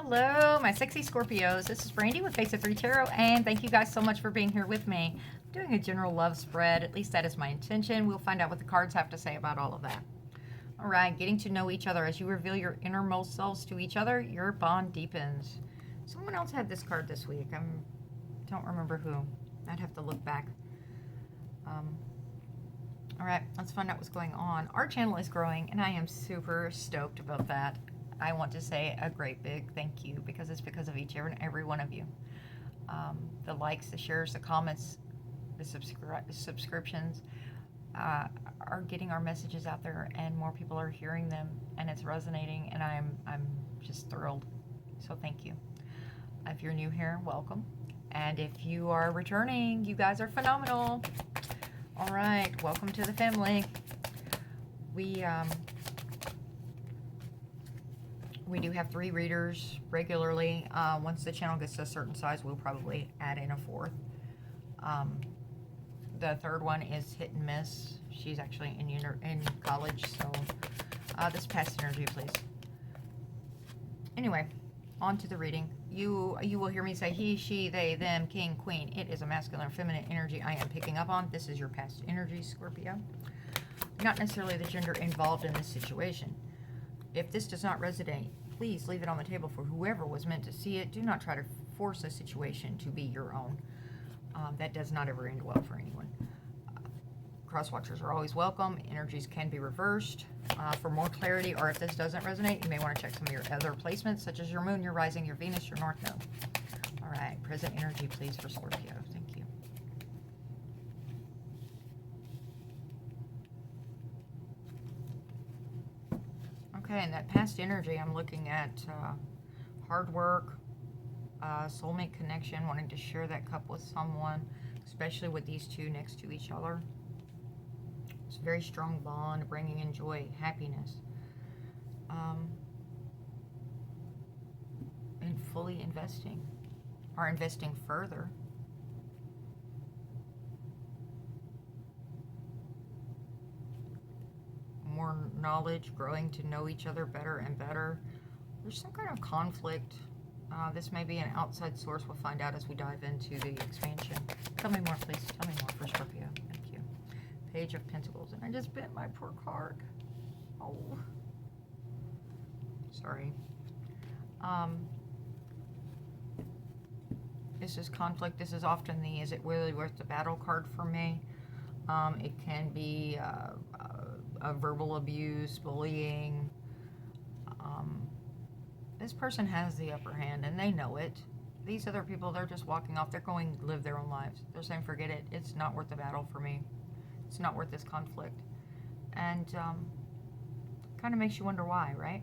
Hello, my sexy Scorpios. This is Brandy with Face of 3 Tarot, and thank you guys so much for being here with me. I'm doing a general love spread. At least that is my intention. We'll find out what the cards have to say about all of that. All right, getting to know each other. As you reveal your innermost selves to each other, your bond deepens. Someone else had this card this week. I don't remember who. I'd have to look back. All right, let's find out what's going on. Our channel is growing, and I am super stoked about that. I want to say a great big thank you, because it's because of each and every one of you. The likes, the shares, the comments, the subscriptions are getting our messages out there, and more people are hearing them, and it's resonating, and I'm just thrilled. So thank you. If you're new here, welcome. And if you are returning, you guys are phenomenal. All right, welcome to the family. We do have 3 readers regularly. Once the channel gets to a certain size, we'll probably add in a 4th. The 3rd one is hit and miss. She's actually in college, so this past energy, please. Anyway, on to the reading. You will hear me say he, she, they, them, king, queen. It is a masculine or feminine energy I am picking up on. This is your past energy, Scorpio. Not necessarily the gender involved in this situation. If this does not resonate, please leave it on the table for whoever was meant to see it. Do not try to force a situation to be your own. That does not ever end well for anyone. Crosswatchers are always welcome. Energies can be reversed. For more clarity, or if this doesn't resonate, you may want to check some of your other placements, such as your moon, your rising, your Venus, your North Node. All right, present energy, please, for Scorpio. Thank you. Okay, and that past energy, I'm looking at hard work, soulmate connection, wanting to share that cup with someone, especially with these two next to each other. It's a very strong bond, bringing in joy, happiness, and fully investing, or investing further. More knowledge, growing to know each other better and better. There's some kind of conflict. This may be an outside source. We'll find out as we dive into the expansion. Tell me more, please. Tell me more for Scorpio. Thank you. Page of Pentacles. And I just bent my poor card. Oh. Sorry. This is conflict. This is often the is it really worth the battle card for me. It can be a verbal abuse, bullying. This person has the upper hand, and they know it. These other people, they're just walking off. They're going to live their own lives. They're saying, forget it. It's not worth the battle for me. It's not worth this conflict. And kind of makes you wonder why, right?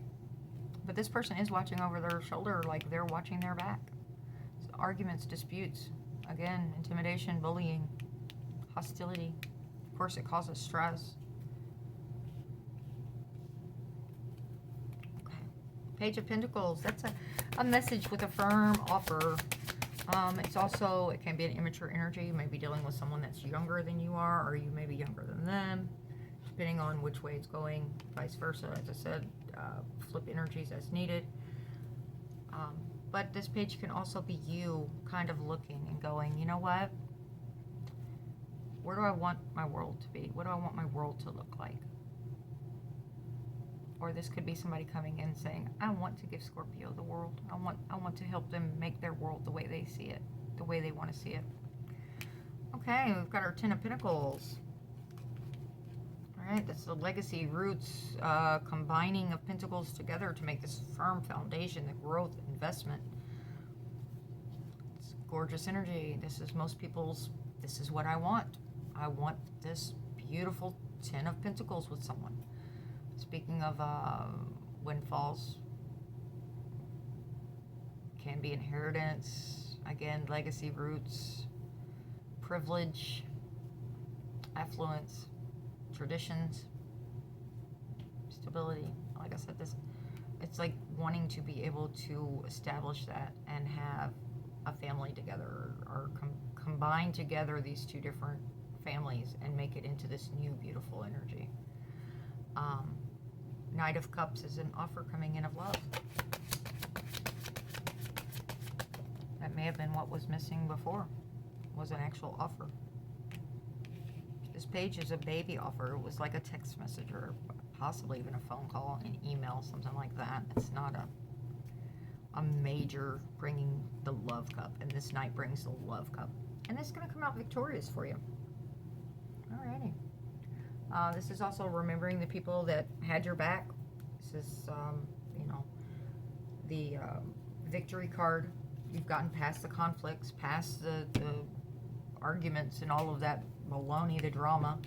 But this person is watching over their shoulder like they're watching their back. So arguments, disputes, again, intimidation, bullying, hostility. Of course, it causes stress. Page of Pentacles, that's a message with a firm offer. It's also, it can be an immature energy. You may be dealing with someone that's younger than you are, or you may be younger than them, depending on which way it's going, vice versa. As I said, flip energies as needed. But this page can also be you kind of looking and going, you know what? Where do I want my world to be? What do I want my world to look like? Or this could be somebody coming in saying, I want to give Scorpio the world. I want to help them make their world the way they see it, the way they want to see it. Okay, we've got our 10 of Pentacles. All right, that's the legacy, roots, combining of pentacles together to make this firm foundation, the growth, investment. It's gorgeous energy. This is most people's, this is what I want. I want this beautiful 10 of Pentacles with someone. Speaking of windfalls, can be inheritance, again, legacy, roots, privilege, affluence, traditions, stability. Like I said, this, it's like wanting to be able to establish that and have a family together, or combine together these two different families and make it into this new beautiful energy. Knight of Cups is an offer coming in of love. may have been what was missing before, was an actual offer. This page is a baby offer. It was like a text message or possibly even a phone call, an email, something like that. It's not a major bringing the love cup, and this knight brings the love cup. And this is going to come out victorious for you. Alrighty. This is also remembering the people that had your back. This is, you know, the victory card. You've gotten past the conflicts, past the arguments and all of that baloney, the drama.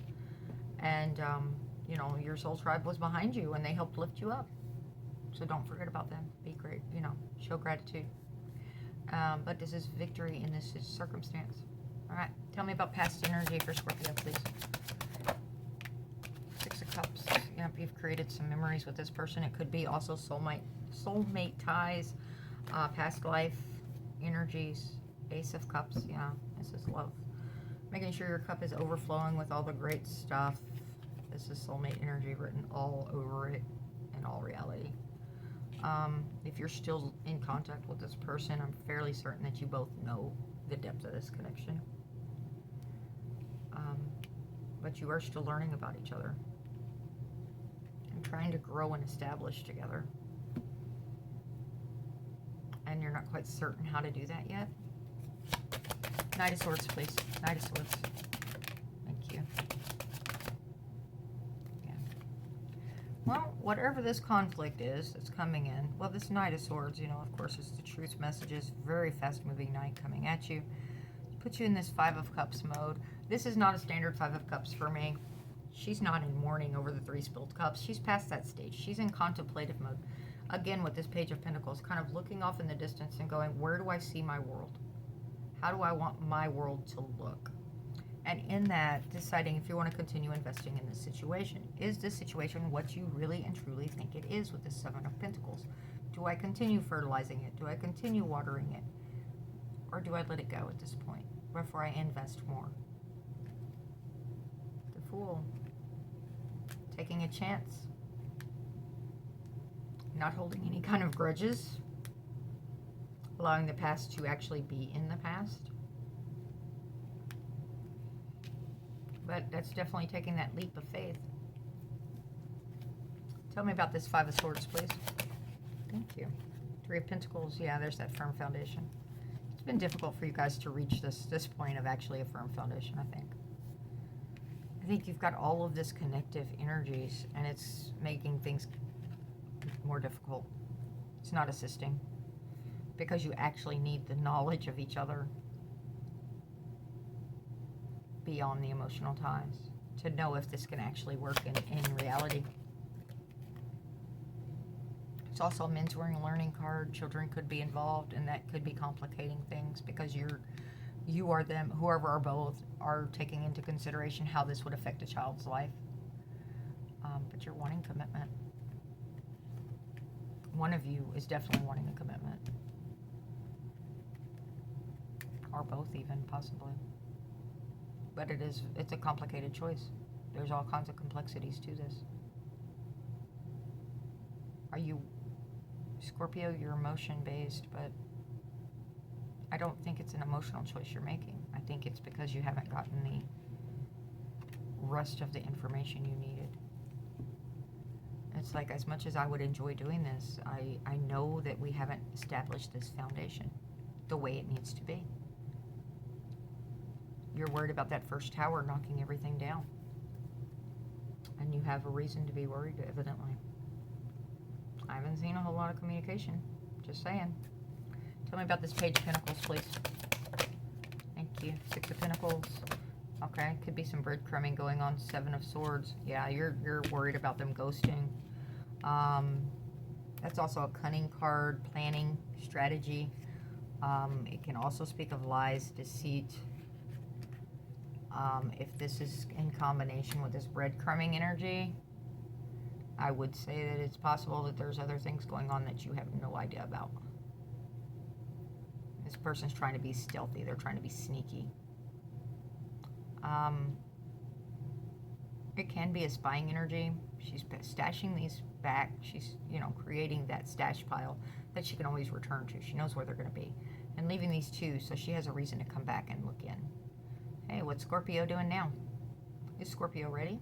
And, you know, your soul tribe was behind you and they helped lift you up. So don't forget about them. Be great, you know, show gratitude. But this is victory in this circumstance. All right, tell me about past energy for Scorpio, please. Six of Cups. Yep, you've created some memories with this person. It could be also soulmate ties, past life energies. Ace of Cups. Yeah, this is love. Making sure your cup is overflowing with all the great stuff. This is soulmate energy written all over it in all reality. If you're still in contact with this person, I'm fairly certain that you both know the depth of this connection. But you are still learning about each other and trying to grow and establish together. And you're not quite certain how to do that yet. Knight of Swords, please. Knight of Swords. Thank you. Yeah. Well, whatever this conflict is that's coming in, well, this Knight of Swords, you know, of course, is the truth messages. Very fast-moving knight coming at you. Puts you in this Five of Cups mode. This is not a standard Five of Cups for me. She's not in mourning over the 3 spilled cups. She's past that stage. She's in contemplative mode. Again, with this Page of Pentacles, kind of looking off in the distance and going, where do I see my world? How do I want my world to look? And in that, deciding if you want to continue investing in this situation. Is this situation what you really and truly think it is with the Seven of Pentacles? Do I continue fertilizing it? Do I continue watering it? Or do I let it go at this point before I invest more? The Fool. Taking a chance. Not holding any kind of grudges. Allowing the past to actually be in the past. But that's definitely taking that leap of faith. Tell me about this Five of Swords, please. Thank you. Three of Pentacles. Yeah, there's that firm foundation. It's been difficult for you guys to reach this point of actually a firm foundation, I think. I think you've got all of this connective energies, and it's making things more difficult. It's not assisting. Because you actually need the knowledge of each other beyond the emotional ties to know if this can actually work in reality. It's also a mentoring learning card. Children could be involved, and that could be complicating things because you are them, whoever are both, are taking into consideration how this would affect a child's life. But you're wanting commitment. One of you is definitely wanting a commitment. Or both even, possibly. But it's a complicated choice. There's all kinds of complexities to this. Are you, Scorpio, you're emotion-based, but I don't think it's an emotional choice you're making. I think it's because you haven't gotten the rest of the information you needed. It's like, as much as I would enjoy doing this, I know that we haven't established this foundation the way it needs to be. You're worried about that first tower knocking everything down. And you have a reason to be worried, evidently. I haven't seen a whole lot of communication. Just saying. Tell me about this Page of Pentacles, please. Thank you. Six of Pentacles. Okay, could be some breadcrumbing going on. Seven of Swords. Yeah, you're worried about them ghosting. That's also a cunning card, planning, strategy. It can also speak of lies, deceit. If this is in combination with this breadcrumbing energy, I would say that it's possible that there's other things going on that you have no idea about. This person's trying to be stealthy. They're trying to be sneaky. It can be a spying energy. She's stashing these back. She's, creating that stash pile that she can always return to. She knows where they're going to be. And leaving these two, so she has a reason to come back and look in. Hey, what's Scorpio doing now? Is Scorpio ready?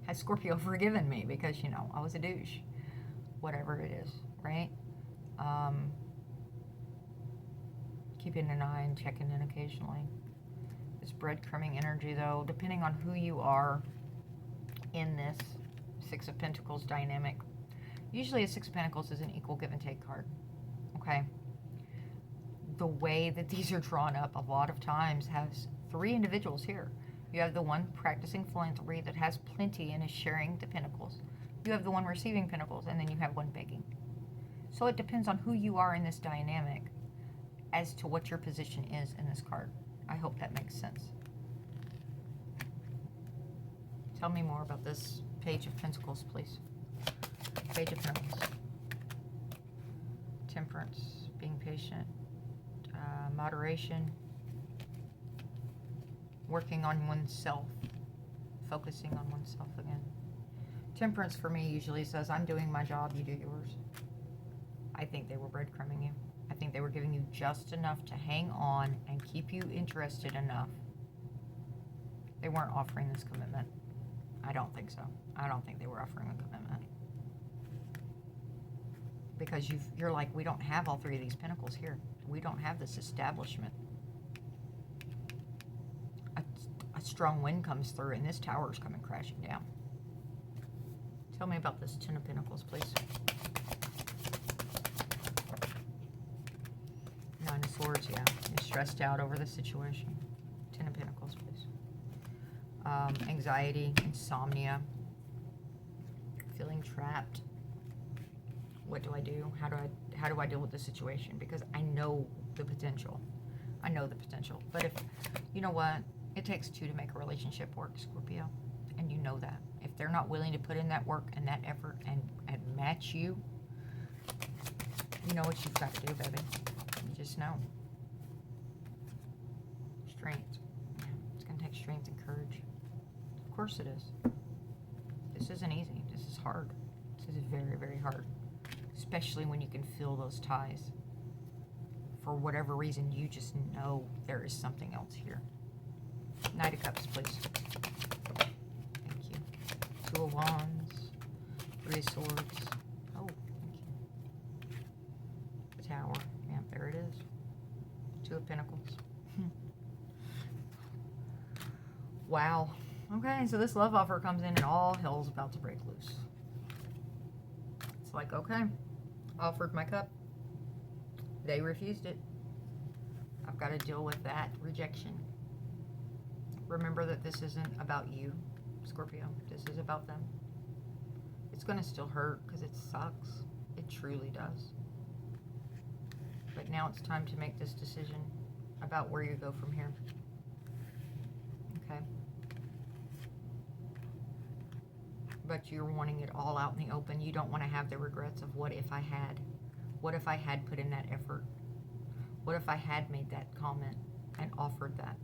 Has Scorpio forgiven me? Because, you know, I was a douche. Whatever it is, right? Keeping an eye and checking in occasionally. This breadcrumbing energy, though, depending on who you are in this Six of Pentacles dynamic. Usually a Six of Pentacles is an equal give and take card. Okay? The way that these are drawn up a lot of times has three individuals here. You have the one practicing philanthropy that has plenty and is sharing the pentacles. You have the one receiving pentacles, and then you have one begging. So it depends on who you are in this dynamic as to what your position is in this card. I hope that makes sense. Tell me more about this Page of Pentacles, please. Page of Pentacles. Temperance, being patient, moderation, working on oneself, focusing on oneself again. Temperance for me usually says, I'm doing my job, you do yours. I think they were breadcrumbing you. I think they were giving you just enough to hang on and keep you interested enough. They weren't offering this commitment. I don't think so. I don't think they were offering a commitment. Because you're like, we don't have all three of these pentacles here. We don't have this establishment. A strong wind comes through and this tower is coming crashing down. Tell me about this Ten of Pentacles, please. Nine of Swords, yeah. You're stressed out over the situation. Ten of Pentacles, please. Anxiety, insomnia, feeling trapped. What do I do? How do I deal with the situation? Because I know the potential. I know the potential. But if, you know what? It takes two to make a relationship work, Scorpio. And you know that. If they're not willing to put in that work and that effort and match you, you know what you've got to do, baby. You just know. Strength. Yeah, it's going to take strength and courage. Of course it is. This isn't easy. This is hard. This is very, very hard. Especially when you can feel those ties. For whatever reason, you just know there is something else here. Knight of Cups, please. Thank you. Two of Wands. Three of Swords. Oh, thank you. The Tower. Yeah, there it is. Two of Pentacles. Wow. Okay, so this love offer comes in and all hell's about to break loose. It's like, okay, offered my cup. They refused it. I've got to deal with that rejection. Remember that this isn't about you, Scorpio. This is about them. It's going to still hurt because it sucks. It truly does. But now it's time to make this decision about where you go from here. Okay? But you're wanting it all out in the open. You don't want to have the regrets of what if I had. What if I had put in that effort? What if I had made that comment and offered that?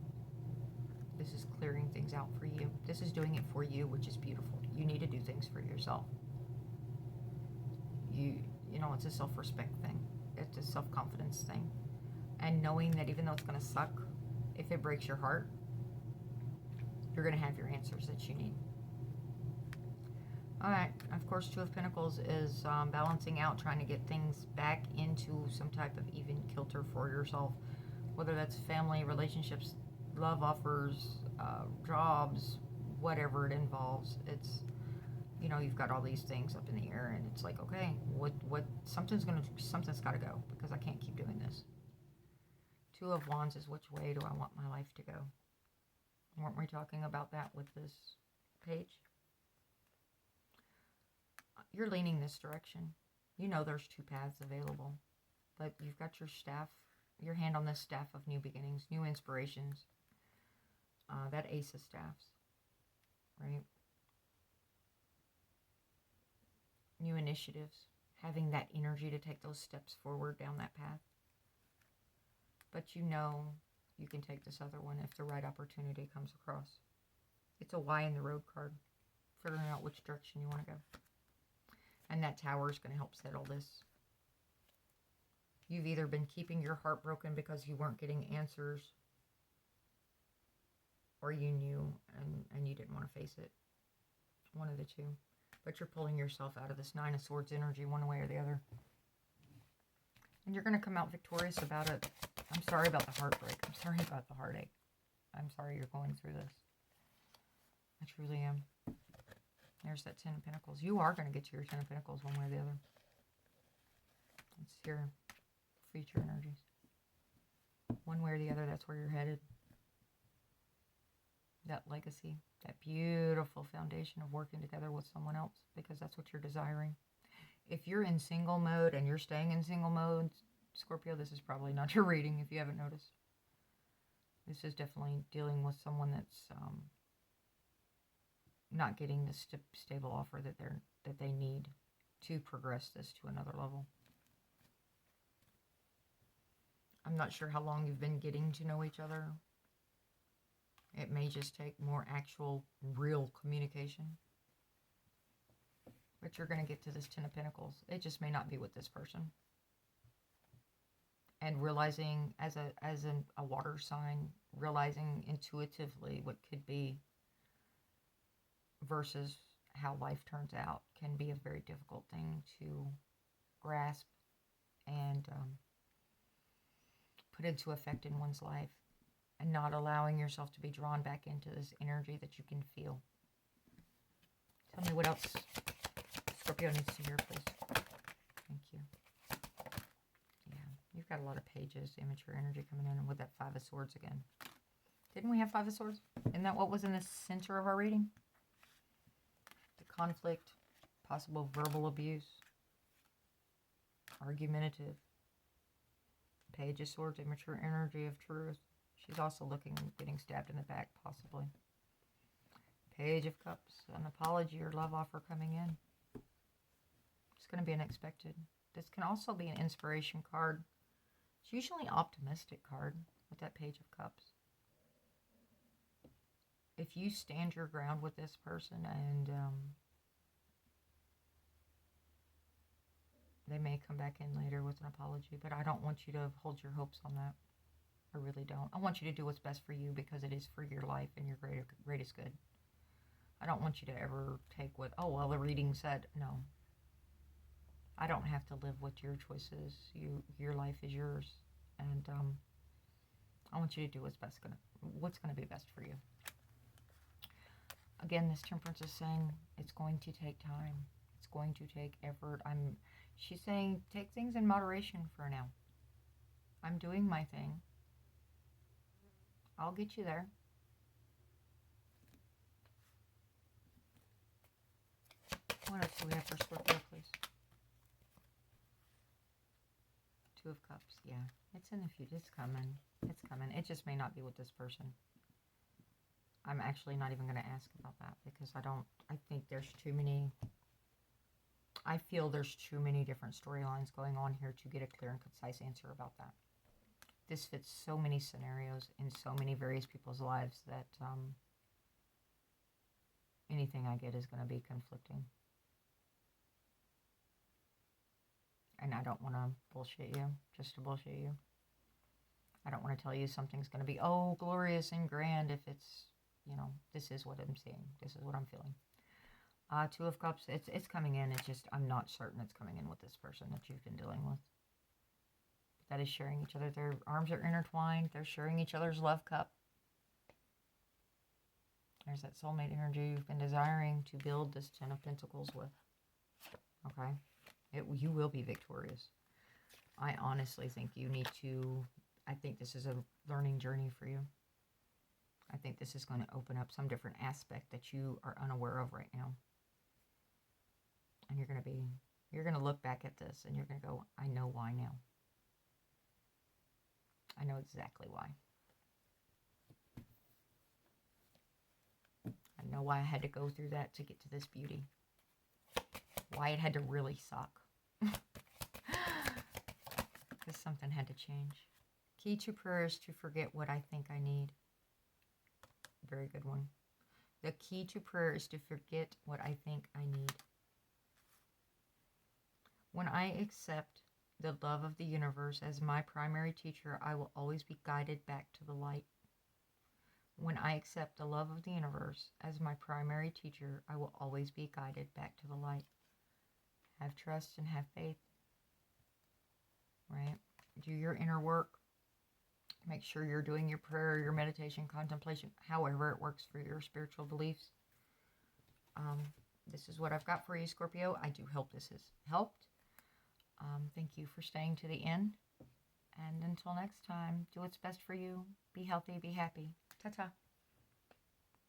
This is clearing things out for you. This is doing it for you, which is beautiful. You need to do things for yourself. You know, it's a self-respect thing. It's a self-confidence thing. And knowing that even though it's going to suck, if it breaks your heart, you're going to have your answers that you need. All right. Of course, Two of Pentacles is balancing out, trying to get things back into some type of even kilter for yourself, whether that's family, relationships, love offers, jobs, whatever it involves. It's, you know, you've got all these things up in the air, and it's like, okay, something's got to go because I can't keep doing this. Two of Wands is which way do I want my life to go? Weren't we talking about that with this page? You're leaning this direction. You know there's two paths available, but you've got your staff, your hand on this staff of new beginnings, new inspirations. That Ace of Staffs, right? New initiatives, having that energy to take those steps forward down that path. But you know you can take this other one if the right opportunity comes across. It's a Y in the road card, figuring out which direction you want to go. And that Tower is going to help settle this. You've either been keeping your heart broken because you weren't getting answers, or you knew and you didn't want to face it. One of the two. But you're pulling yourself out of this Nine of Swords energy one way or the other. And you're going to come out victorious about it. I'm sorry about the heartbreak. I'm sorry about the heartache. I'm sorry you're going through this. I truly am. There's that Ten of Pentacles. You are going to get to your Ten of Pentacles one way or the other. It's your future energies. One way or the other, that's where you're headed. That legacy, that beautiful foundation of working together with someone else, because that's what you're desiring. If you're in single mode and you're staying in single mode, Scorpio, this is probably not your reading if you haven't noticed. This is definitely dealing with someone that's not getting the stable offer that they need to progress this to another level. I'm not sure how long you've been getting to know each other. It may just take more actual, real communication. But you're going to get to this Ten of Pentacles. It just may not be with this person. And realizing, as a water sign, realizing intuitively what could be versus how life turns out can be a very difficult thing to grasp and put into effect in one's life. And not allowing yourself to be drawn back into this energy that you can feel. Tell me what else Scorpio needs to hear, please. Thank you. Yeah, you've got a lot of pages, immature energy coming in, and with that Five of Swords again. Didn't we have Five of Swords? Isn't that what was in the center of our reading? The conflict, possible verbal abuse, argumentative. Page of Swords, immature energy of truth. She's also looking, getting stabbed in the back, possibly. Page of Cups, an apology or love offer coming in. It's going to be unexpected. This can also be an inspiration card. It's usually an optimistic card with that Page of Cups. If you stand your ground with this person and they may come back in later with an apology, but I don't want you to hold your hopes on that. I really don't. I want you to do what's best for you because it is for your life and your greatest good. I don't want you to ever take what, oh, well, the reading said. No. I don't have to live with your choices. Your life is yours. And I want you to do what's going to be best for you. Again, this Temperance is saying it's going to take time. It's going to take effort. She's saying take things in moderation for now. I'm doing my thing. I'll get you there. What else do we have for Scorpio, please? Two of Cups. Yeah, it's in the future. It's coming. It's coming. It just may not be with this person. I'm actually not even going to ask about that because I think there's too many. I feel there's too many different storylines going on here to get a clear and concise answer about that. This fits so many scenarios in so many various people's lives that anything I get is going to be conflicting. And I don't want to bullshit you, just to bullshit you. I don't want to tell you something's going to be, oh, glorious and grand if it's, this is what I'm seeing. This is what I'm feeling. Two of Cups, it's coming in. It's just, I'm not certain it's coming in with this person that you've been dealing with. That is sharing each other. Their arms are intertwined. They're sharing each other's love cup. There's that soulmate energy you've been desiring to build this Ten of Pentacles with. Okay? You will be victorious. I honestly think you need to... I think this is a learning journey for you. I think this is going to open up some different aspect that you are unaware of right now. And you're going to look back at this and you're going to go, I know why now. I know exactly why. I know why I had to go through that to get to this beauty. Why it had to really suck. Because something had to change. Key to prayer is to forget what I think I need. Very good one. The key to prayer is to forget what I think I need. When I accept the love of the universe as my primary teacher, I will always be guided back to the light. When I accept the love of the universe as my primary teacher, I will always be guided back to the light. Have trust and have faith, right? Do your inner work. Make sure you're doing your prayer, your meditation, contemplation, however it works for your spiritual beliefs. This is what I've got for you, Scorpio. I do hope this has helped. Thank you for staying to the end. And until next time, do what's best for you. Be healthy, be happy. Ta-ta.